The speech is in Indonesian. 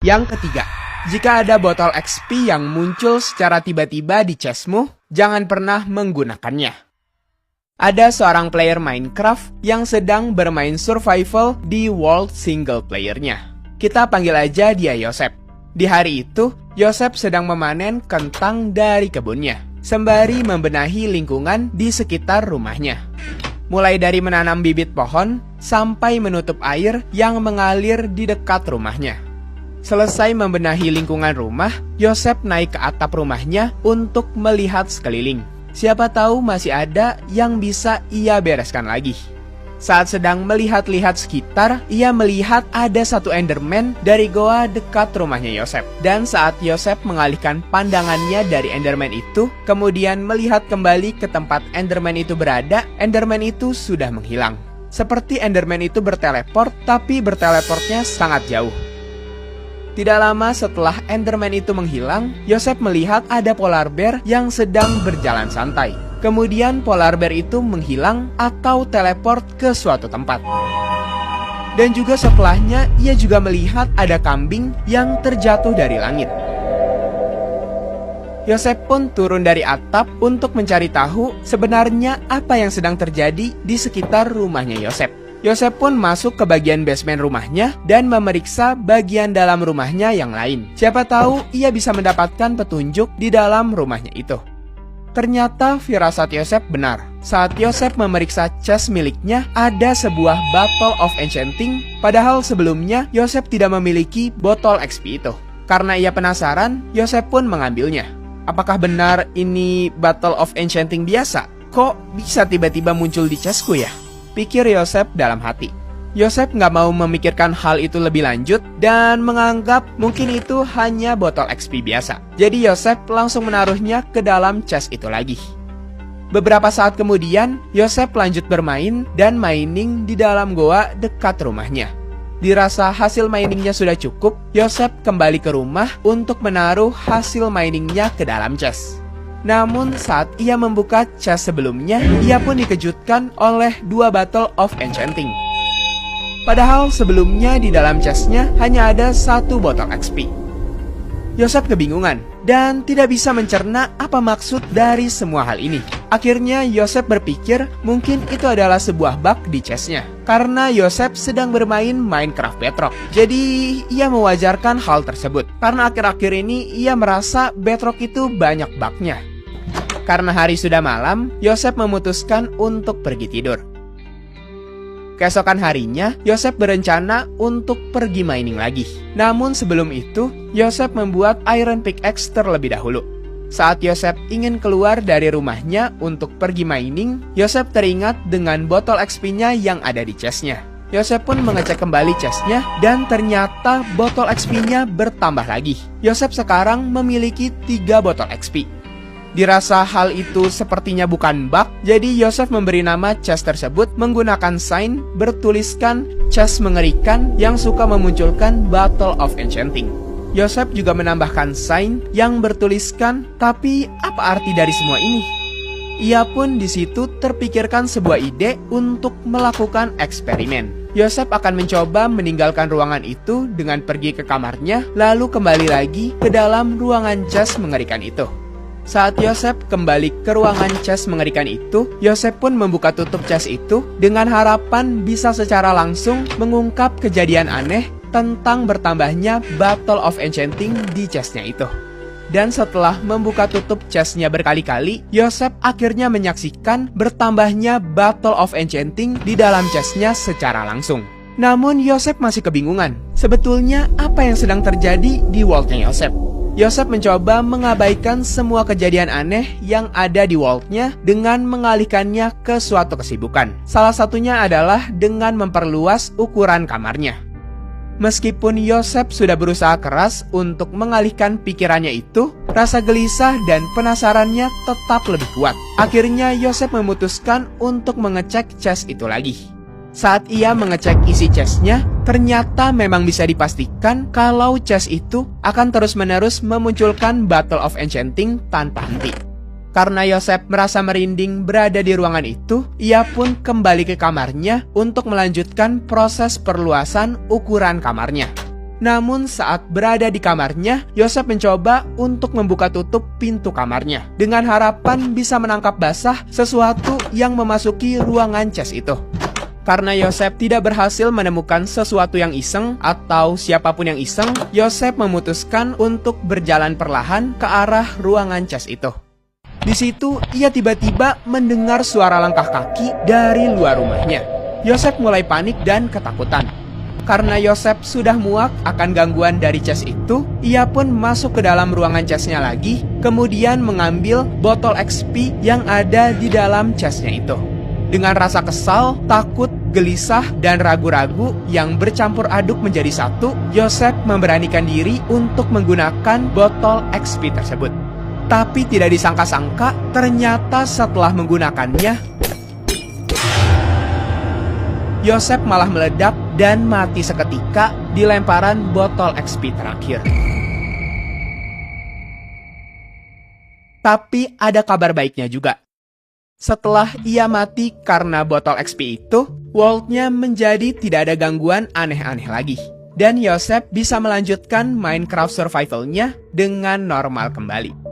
Yang ketiga, jika ada botol XP yang muncul secara tiba-tiba di chestmu, jangan pernah menggunakannya. Ada seorang player Minecraft yang sedang bermain survival di world single player-nya. Kita panggil aja dia Yosep. Di hari itu, Yosep sedang memanen kentang dari kebunnya, sembari membenahi lingkungan di sekitar rumahnya. Mulai dari menanam bibit pohon, sampai menutup air yang mengalir di dekat rumahnya. Selesai membenahi lingkungan rumah, Yosep naik ke atap rumahnya untuk melihat sekeliling. Siapa tahu masih ada yang bisa ia bereskan lagi. Saat sedang melihat-lihat sekitar, ia melihat ada satu Enderman dari goa dekat rumahnya Yosep. Dan saat Yosep mengalihkan pandangannya dari Enderman itu, kemudian melihat kembali ke tempat Enderman itu berada, Enderman itu sudah menghilang. Seperti Enderman itu berteleport, tapi berteleportnya sangat jauh. Tidak lama setelah Enderman itu menghilang, Yosep melihat ada polar bear yang sedang berjalan santai. Kemudian polar bear itu menghilang atau teleport ke suatu tempat. Dan juga setelahnya, ia juga melihat ada kambing yang terjatuh dari langit. Yosep pun turun dari atap untuk mencari tahu sebenarnya apa yang sedang terjadi di sekitar rumahnya Yosep. Yosep pun masuk ke bagian basement rumahnya dan memeriksa bagian dalam rumahnya yang lain. Siapa tahu ia bisa mendapatkan petunjuk di dalam rumahnya itu. Ternyata firasat Yosep benar. Saat Yosep memeriksa chest miliknya, ada sebuah Bottle of Enchanting, padahal sebelumnya Yosep tidak memiliki botol XP itu. Karena ia penasaran, Yosep pun mengambilnya. Apakah benar ini Bottle of Enchanting biasa? Kok bisa tiba-tiba muncul di chestku ya? Pikir Yosep dalam hati. Yosep nggak mau memikirkan hal itu lebih lanjut dan menganggap mungkin itu hanya botol XP biasa. Jadi Yosep langsung menaruhnya ke dalam chest itu lagi. Beberapa saat kemudian, Yosep lanjut bermain dan mining di dalam goa dekat rumahnya. Dirasa hasil miningnya sudah cukup, Yosep kembali ke rumah untuk menaruh hasil miningnya ke dalam chest. Namun saat ia membuka chest sebelumnya, ia pun dikejutkan oleh 2 Bottle of Enchanting. Padahal sebelumnya di dalam chestnya hanya ada 1 botol XP. Yosep kebingungan dan tidak bisa mencerna apa maksud dari semua hal ini. Akhirnya Yosep berpikir mungkin itu adalah sebuah bug di chestnya. Karena Yosep sedang bermain Minecraft Bedrock. Jadi ia mewajarkan hal tersebut. Karena akhir-akhir ini ia merasa Bedrock itu banyak bugnya. Karena hari sudah malam, Yosep memutuskan untuk pergi tidur. Keesokan harinya, Yosep berencana untuk pergi mining lagi. Namun sebelum itu, Yosep membuat iron pickaxe terlebih dahulu. Saat Yosep ingin keluar dari rumahnya untuk pergi mining, Yosep teringat dengan botol XP-nya yang ada di chestnya. Yosep pun mengecek kembali chestnya dan ternyata botol XP-nya bertambah lagi. Yosep sekarang memiliki 3 botol XP. Dirasa hal itu sepertinya bukan bug, jadi Yosef memberi nama chest tersebut menggunakan sign bertuliskan chest mengerikan yang suka memunculkan Bottle of Enchanting. Yosef juga menambahkan sign yang bertuliskan, tapi apa arti dari semua ini? Ia pun di situ terpikirkan sebuah ide untuk melakukan eksperimen. Yosef akan mencoba meninggalkan ruangan itu dengan pergi ke kamarnya, lalu kembali lagi ke dalam ruangan chest mengerikan itu. Saat Yosef kembali ke ruangan chest mengerikan itu, Yosef pun membuka tutup chest itu dengan harapan bisa secara langsung mengungkap kejadian aneh tentang bertambahnya Bottle of Enchanting di chestnya itu. Dan setelah membuka tutup chestnya berkali-kali, Yosef akhirnya menyaksikan bertambahnya Bottle of Enchanting di dalam chestnya secara langsung. Namun Yosef masih kebingungan, sebetulnya apa yang sedang terjadi di worldnya Yosef. Yosef mencoba mengabaikan semua kejadian aneh yang ada di worldnya dengan mengalihkannya ke suatu kesibukan. Salah satunya adalah dengan memperluas ukuran kamarnya. Meskipun Yosef sudah berusaha keras untuk mengalihkan pikirannya itu, rasa gelisah dan penasarannya tetap lebih kuat. Akhirnya Yosef memutuskan untuk mengecek chest itu lagi. Saat ia mengecek isi chestnya, ternyata memang bisa dipastikan kalau chest itu akan terus-menerus memunculkan Bottle of Enchanting tanpa henti. Karena Yosef merasa merinding berada di ruangan itu, ia pun kembali ke kamarnya untuk melanjutkan proses perluasan ukuran kamarnya. Namun saat berada di kamarnya, Yosef mencoba untuk membuka tutup pintu kamarnya dengan harapan bisa menangkap basah sesuatu yang memasuki ruangan Chase itu. Karena Yosef tidak berhasil menemukan sesuatu yang iseng atau siapapun yang iseng, Yosef memutuskan untuk berjalan perlahan ke arah ruangan Chase itu. Di situ, ia tiba-tiba mendengar suara langkah kaki dari luar rumahnya. Yosef mulai panik dan ketakutan. Karena Yosef sudah muak akan gangguan dari Chase itu, ia pun masuk ke dalam ruangan Chase-nya lagi, kemudian mengambil botol XP yang ada di dalam chest-nya itu. Dengan rasa kesal, takut, gelisah, dan ragu-ragu yang bercampur aduk menjadi satu, Yosef memberanikan diri untuk menggunakan botol XP tersebut. Tapi tidak disangka-sangka, ternyata setelah menggunakannya, Yosef malah meledak dan mati seketika di lemparan botol XP terakhir. Tapi ada kabar baiknya juga. Setelah ia mati karena botol XP itu, world-nya menjadi tidak ada gangguan aneh-aneh lagi. Dan Yosef bisa melanjutkan Minecraft survival-nya dengan normal kembali.